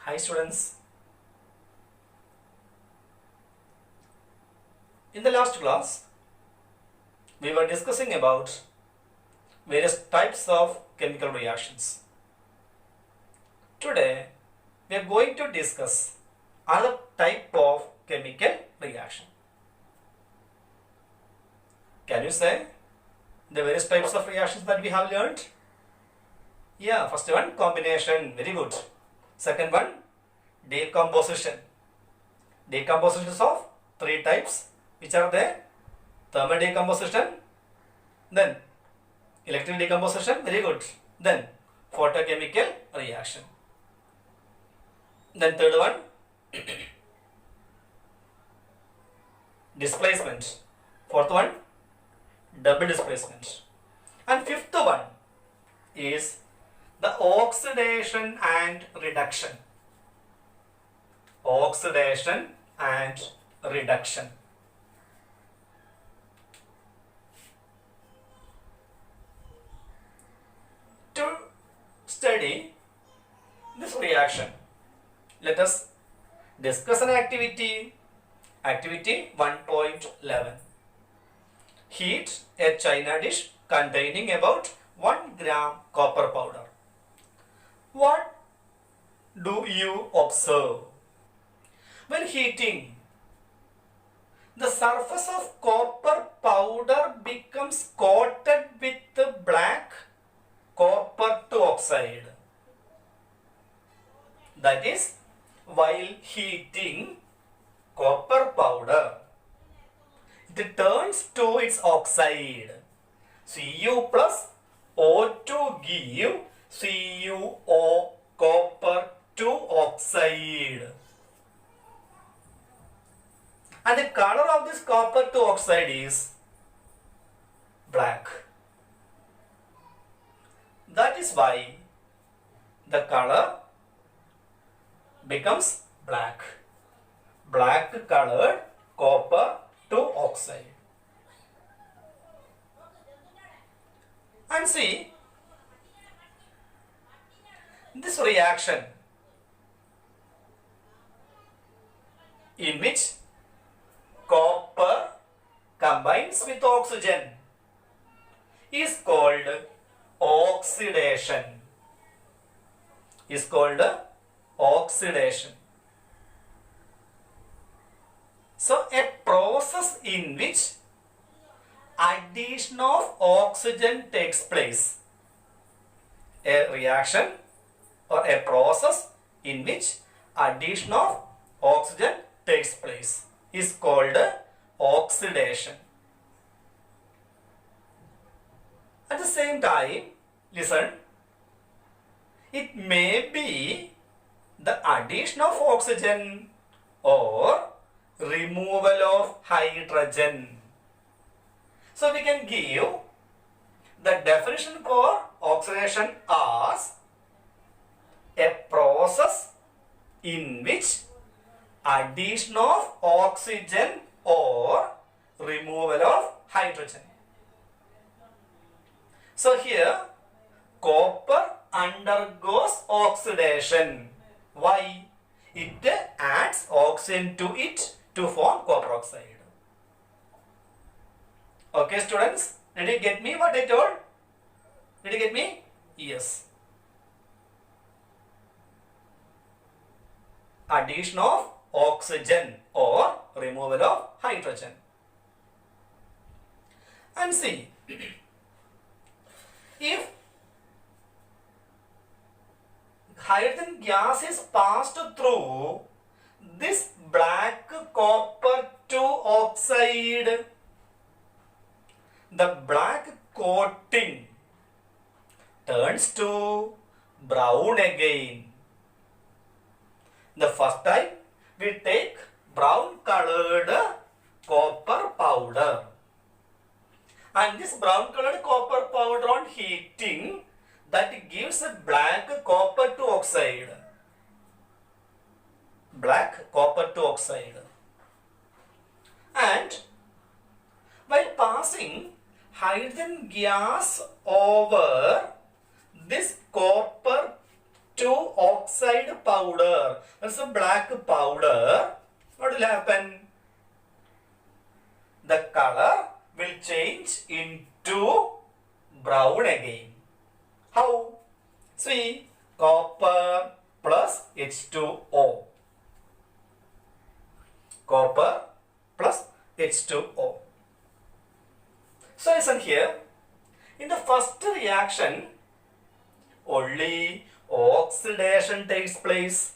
Hi students. In the last class, we were discussing about various types of chemical reactions. Today, we are going to discuss other type of chemical reaction. Can you say the various types of reactions that we have learned? Yeah, first one, combination, very good. Second one, decomposition. Decompositions of three types, which are there? Thermal decomposition, then electrical decomposition, very good. Then photochemical reaction. Then third one, displacement. Fourth one, double displacement. And fifth one is the oxidation and reduction. Oxidation and reduction. To study this reaction, let us discuss an activity. Activity 1.11. Heat a china dish containing about 1 gram copper powder. What do you observe? When heating, the surface of copper powder becomes coated with black copper oxide. That is, while heating copper powder, it turns to its oxide. Cu plus O2 give CuO, copper oxide. And the color of this copper oxide is black. That is why the color becomes black. Black colored copper oxide. And see, this reaction in which copper combines with oxygen is called oxidation. Is called oxidation. So a process in which addition of oxygen takes place. A reaction or a process in which addition of oxygen takes place is called oxidation. At the same time, listen, it may be the addition of oxygen or removal of hydrogen. So we can give the definition for oxidation as a process in which addition of oxygen or removal of hydrogen. So here copper undergoes oxidation. Why? It adds oxygen to it to form copper oxide. Okay students, did you get me what I told? Did you get me? Yes. Addition of oxygen or removal of hydrogen. And see, if hydrogen gas is passed through this black copper oxide, the black coating turns to brown again. The first time we take brown colored copper powder, and this brown colored copper powder on heating, that gives a black copper oxide. Black copper oxide. And while passing hydrogen gas over this copper oxide powder. That's a black powder. What will happen? The color will change into brown again. How? See, copper plus H2O. Copper plus H2O. So listen here. In the first reaction, only oxidation takes place.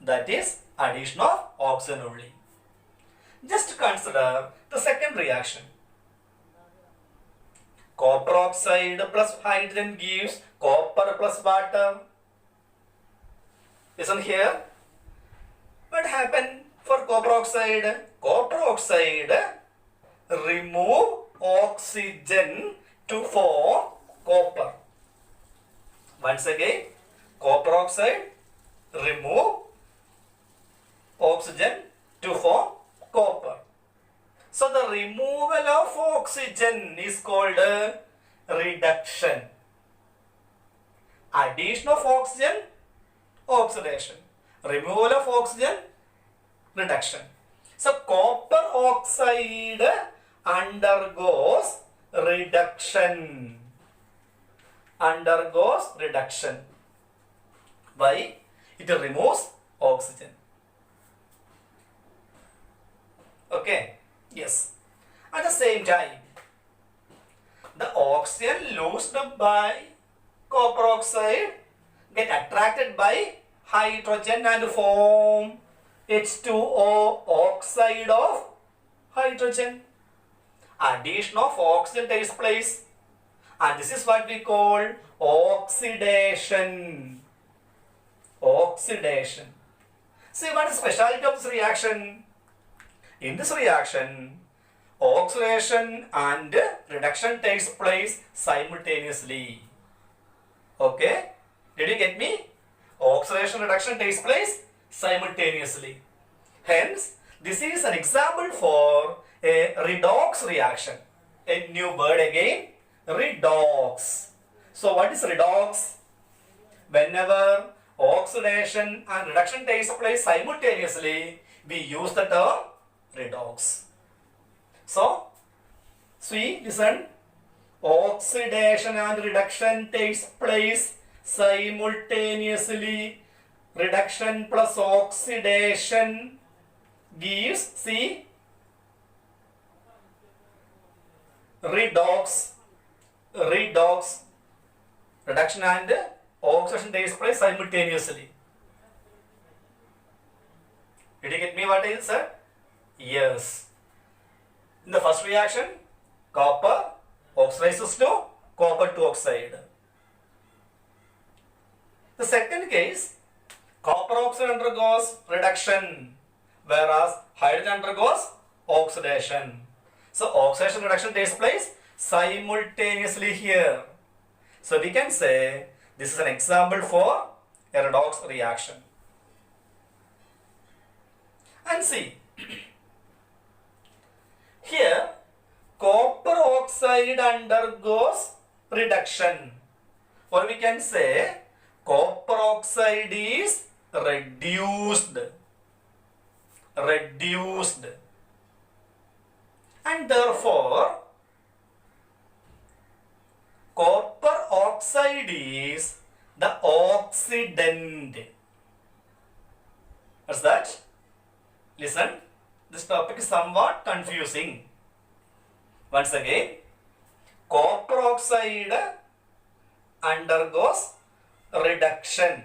That is addition of oxygen only. Just consider the second reaction. Copper oxide plus hydrogen gives copper plus water. Listen here. What happened for copper oxide? Copper oxide remove oxygen to form copper. Once again, copper oxide remove oxygen to form copper. So the removal of oxygen is called reduction. Addition of oxygen, oxidation. Removal of oxygen, reduction. So copper oxide undergoes reduction. Undergoes reduction. Why? It removes oxygen. Okay. Yes. At the same time, the oxygen loosed by copper oxide get attracted by hydrogen and form H2O, oxide of hydrogen. Addition of oxygen takes place, and this is what we call oxidation. Oxidation. See, what is the speciality of this reaction? In this reaction, oxidation and reduction takes place simultaneously. Okay? Did you get me? Oxidation reduction takes place simultaneously. Hence, this is an example for a redox reaction. A new word again, redox. So what is redox? Whenever oxidation and reduction takes place simultaneously, we use the term redox. So, see, listen. Oxidation and reduction takes place simultaneously. Reduction plus oxidation gives, see, redox. Redox. Reduction and oxidation takes place simultaneously. Did you get me what I said? Yes. In the first reaction, copper oxidizes to copper 2 oxide. The second case, copper oxide undergoes reduction, whereas hydrogen undergoes oxidation. So oxidation reduction takes place simultaneously here. So we can say this is an example for a redox reaction. And see, here copper oxide undergoes reduction, or we can say copper oxide is reduced, and therefore copper oxide is the oxidant. What's that? Listen, this topic is somewhat confusing. Once again, copper oxide undergoes reduction.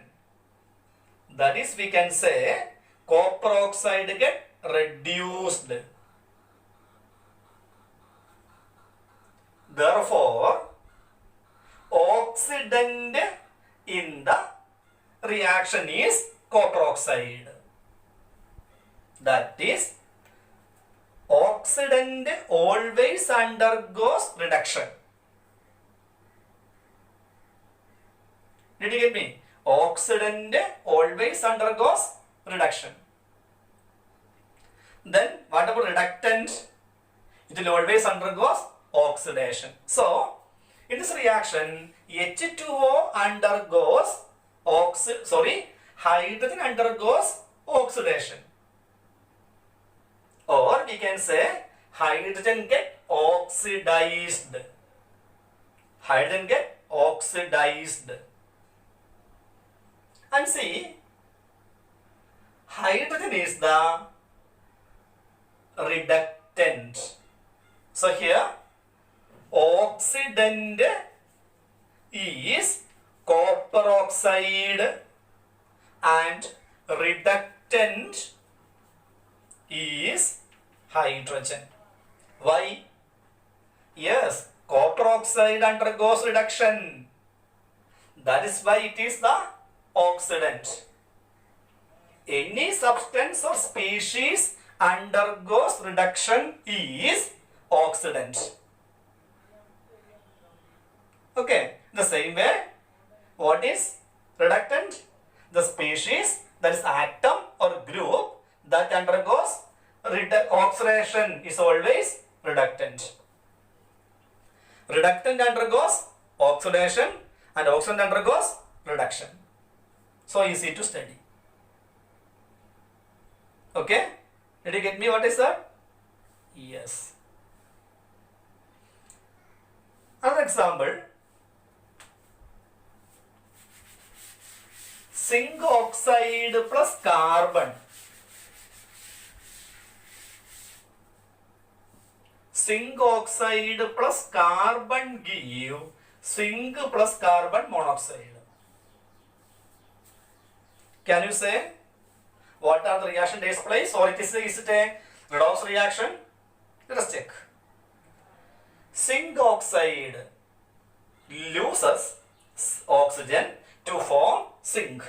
That is, we can say copper oxide get reduced. Therefore, oxidant in the reaction is copper oxide. That is, oxidant always undergoes reduction. Did you get me? Oxidant always undergoes reduction. Then what about reductant? It will always undergoes oxidation. So in this reaction, H2O undergoes hydrogen undergoes oxidation. Or we can say hydrogen get oxidized. Hydrogen get oxidized. And see, hydrogen is the reductant. So here oxidant is copper oxide and reductant is hydrogen. Why? Yes, copper oxide undergoes reduction. That is why it is the oxidant. Any substance or species undergoes reduction is oxidant. Okay, the same way, what is reductant? The species, that is atom or group that undergoes oxidation is always reductant. Reductant undergoes oxidation and oxidant undergoes reduction. So easy to study. Okay? Did you get me what I said? Yes. Another example. Zinc oxide plus carbon. Zinc oxide plus carbon give zinc plus carbon monoxide. Can you say what are the reaction takes place, or is it a redox reaction? Let us check. Zinc oxide loses oxygen to form zinc.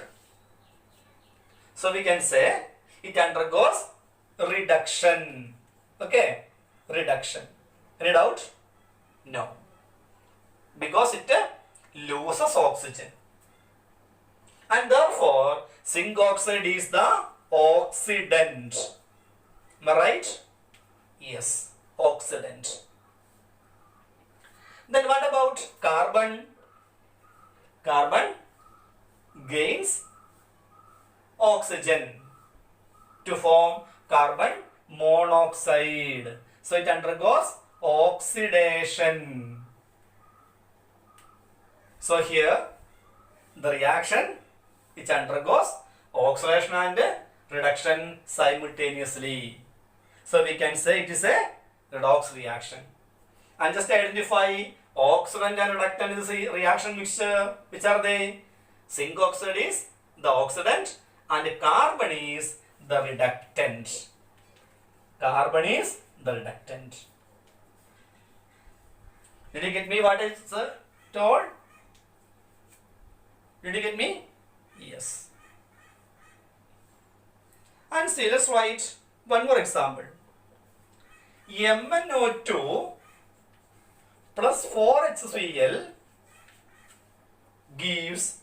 So we can say it undergoes reduction. Okay, reduction. Any doubt? No. Because it loses oxygen. And therefore, zinc oxide is the oxidant. Am I right? Yes, oxidant. Then what about carbon? Carbon gains oxygen to form carbon monoxide. So it undergoes oxidation. So here the reaction, it undergoes oxidation and reduction simultaneously. So we can say it is a redox reaction. And just identify oxidant and reductant is a reaction mixture. Which are they? Zinc oxide is the oxidant and carbon is the reductant. Carbon is the reductant. Did you get me what I told? Did you get me? Yes. And see, let's write one more example. MnO2 plus 4HCl gives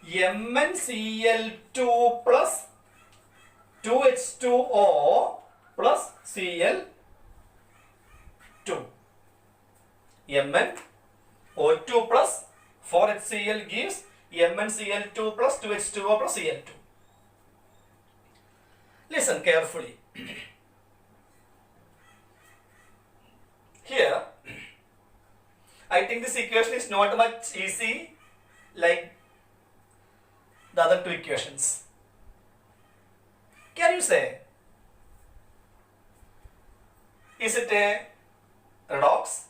MnCl2 plus 2H2O plus Cl2. MnO2 plus 4HCl gives MnCl2 plus 2H2O plus Cl2. Listen carefully. Here, I think this equation is not much easy like the other two equations. Can you say, is it a redox?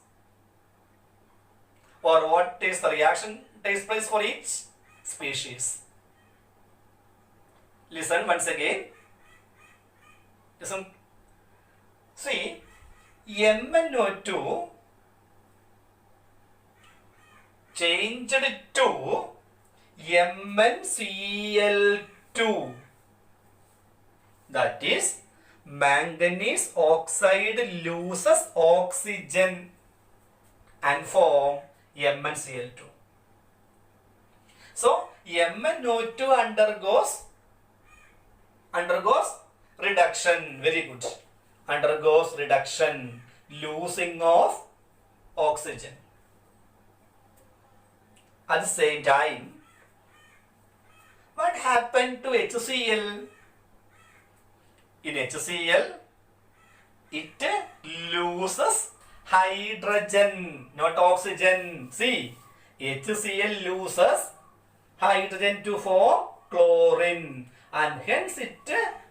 Or what is the reaction takes place for each species? Listen once again. Listen. See, MnO2 changed to MnCl2. That is, manganese oxide loses oxygen and form MnCl2. So MnO2 undergoes reduction. Very good. Undergoes reduction, losing of oxygen. At the same time, What happened to HCl? In HCl, it loses hydrogen, not oxygen. See, HCl loses hydrogen to form chlorine, and hence it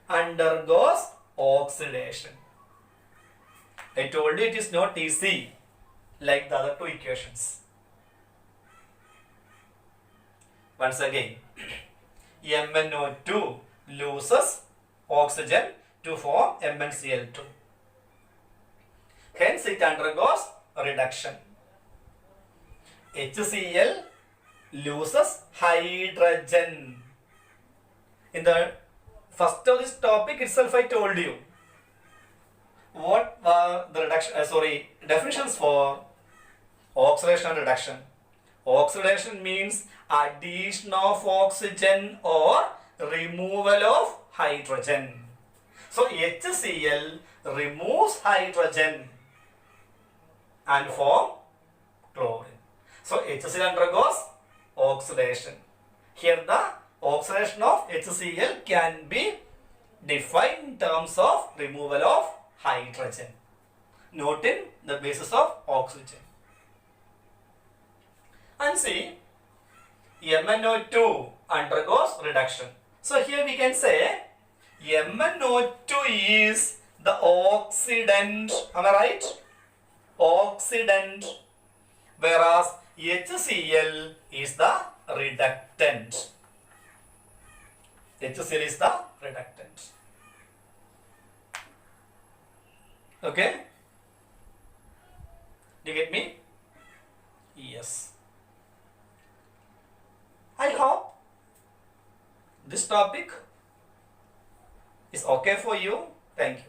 undergoes oxidation. I told you it is not easy like the other two equations. Once again, MnO2 loses oxygen to form MnCl2. Hence it undergoes reduction. HCl loses hydrogen. In the first of this topic itself, I told you what were the definitions for oxidation and reduction. Oxidation means addition of oxygen or removal of hydrogen. So HCl removes hydrogen and form chlorine. So HCl undergoes oxidation. Here the oxidation of HCl can be defined in terms of removal of hydrogen, not in the basis of oxygen. And see, MnO2 undergoes reduction. So here we can say MnO2 is the oxidant, am I right? Oxidant, whereas HCl is the reductant. HCl is the reductant. Okay? Do you get me? Yes. I hope this topic is okay for you. Thank you.